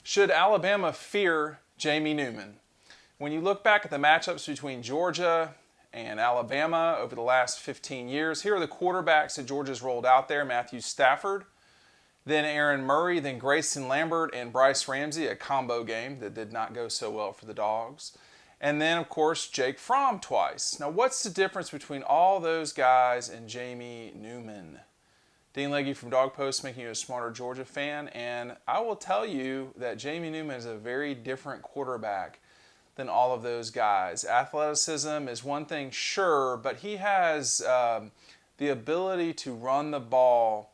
Should Alabama fear Jamie Newman? When you look back at the matchups between Georgia and Alabama over the last 15 years, here are the quarterbacks that Georgia's rolled out there. Matthew Stafford, then Aaron Murray, then Grayson Lambert and Bryce Ramsey, a combo game that did not go so well for the Dawgs. And then, of course, Jake Fromm twice. Now, what's the difference between all those guys and Jamie Newman? Dean Legge from Dog Post making you a smarter Georgia fan, and I will tell you that Jamie Newman is a very different quarterback than all of those guys. Athleticism is one thing, sure, but he has the ability to run the ball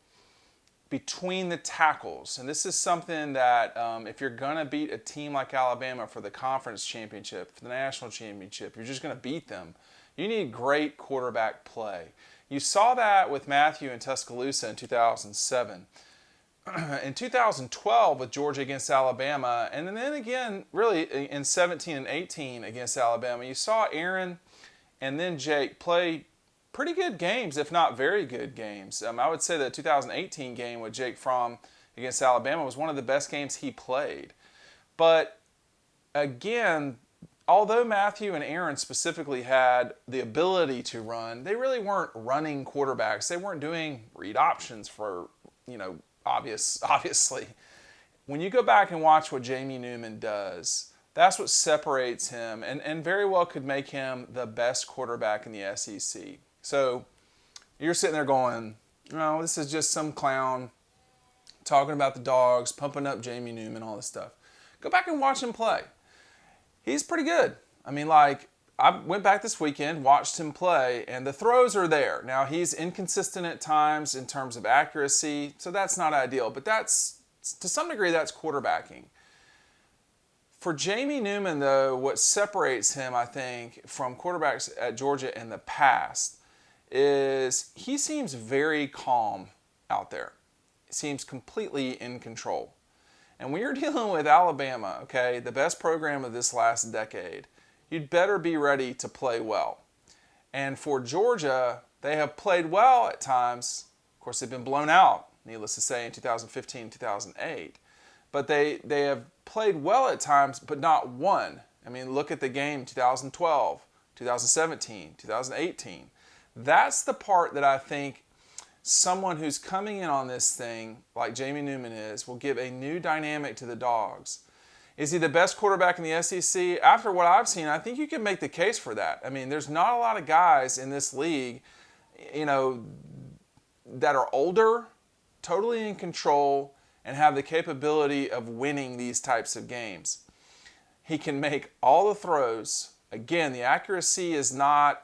between the tackles, and this is something that if you're going to beat a team like Alabama for the conference championship, for the national championship, you're just going to beat them. You need great quarterback play. You saw that with Matthew in Tuscaloosa in 2007. In 2012 with Georgia against Alabama, and then again really in 17 and 18 against Alabama, you saw Aaron and then Jake play pretty good games, if not very good games. I would say the 2018 game with Jake Fromm against Alabama was one of the best games he played. But again, although Matthew and Aaron specifically had the ability to run, they really weren't running quarterbacks. They weren't doing read options for, obviously. When you go back and watch what Jamie Newman does, that's what separates him and very well could make him the best quarterback in the SEC. So you're sitting there going, no, this is just some clown talking about the Dawgs, pumping up Jamie Newman, all this stuff. Go back and watch him play. He's pretty good. I went back this weekend, watched him play, and the throws are there. Now, he's inconsistent at times in terms of accuracy, so that's not ideal, but that's, to some degree, that's quarterbacking. For Jamie Newman, though, what separates him, I think, from quarterbacks at Georgia in the past is he seems very calm out there. He seems completely in control. And when you're dealing with Alabama, okay, the best program of this last decade, you'd better be ready to play well. And for Georgia, they have played well at times. Of course, they've been blown out, needless to say, in 2015, 2008. But they have played well at times, but not won. Look at the game 2012, 2017, 2018. That's the part that I think someone who's coming in on this thing, like Jamie Newman is, will give a new dynamic to the Dawgs. Is he the best quarterback in the SEC? After what I've seen, I think you can make the case for that. There's not a lot of guys in this league, that are older, totally in control, and have the capability of winning these types of games. He can make all the throws. Again, the accuracy is not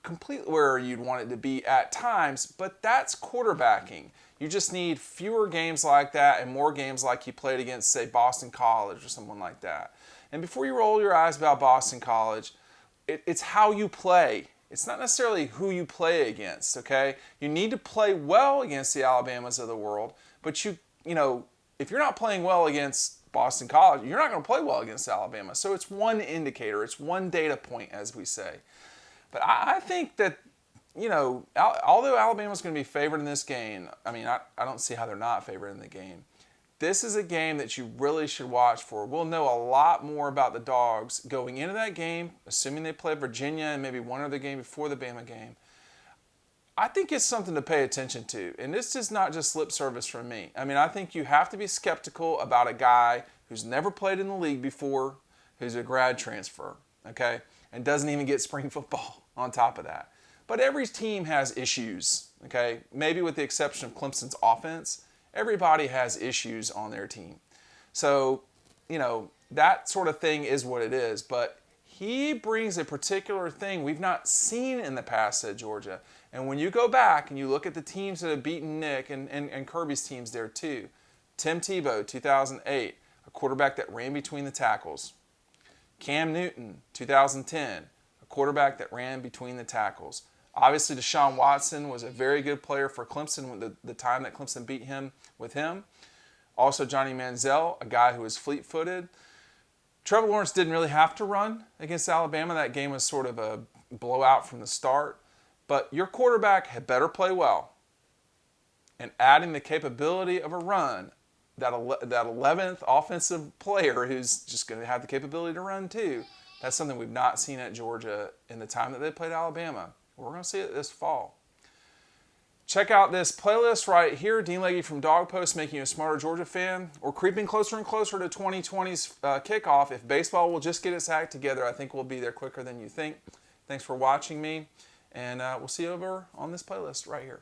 completely where you'd want it to be at times, but that's quarterbacking. You just need fewer games like that and more games like he played against, say, Boston College or someone like that. And before you roll your eyes about Boston College, it's how you play. It's not necessarily who you play against, okay? You need to play well against the Alabamas of the world, but if you're not playing well against Boston College, you're not going to play well against Alabama. So it's one indicator, it's one data point, as we say. But I think that, although Alabama's going to be favored in this game, I don't see how they're not favored in the game. This is a game that you really should watch for. We'll know a lot more about the Dawgs going into that game, assuming they play Virginia and maybe one other game before the Bama game. I think it's something to pay attention to. And this is not just lip service from me. I think you have to be skeptical about a guy who's never played in the league before, who's a grad transfer, okay, and doesn't even get spring football on top of that. But every team has issues, okay? Maybe with the exception of Clemson's offense, everybody has issues on their team. So, that sort of thing is what it is. But he brings a particular thing we've not seen in the past at Georgia. And when you go back and you look at the teams that have beaten Nick and Kirby's teams there too, Tim Tebow, 2008, a quarterback that ran between the tackles. Cam Newton, 2010, a quarterback that ran between the tackles. Obviously, Deshaun Watson was a very good player for Clemson the time that Clemson beat him with him. Also, Johnny Manziel, a guy who was fleet-footed. Trevor Lawrence didn't really have to run against Alabama. That game was sort of a blowout from the start. But your quarterback had better play well. And adding the capability of a run, that 11th offensive player who's just going to have the capability to run too. That's something we've not seen at Georgia in the time that they played Alabama. We're going to see it this fall. Check out this playlist right here. Dean Legge from Dog Post, making you a smarter Georgia fan. We're creeping closer and closer to 2020's kickoff. If baseball will just get its act together, I think we'll be there quicker than you think. Thanks for watching me, and we'll see you over on this playlist right here.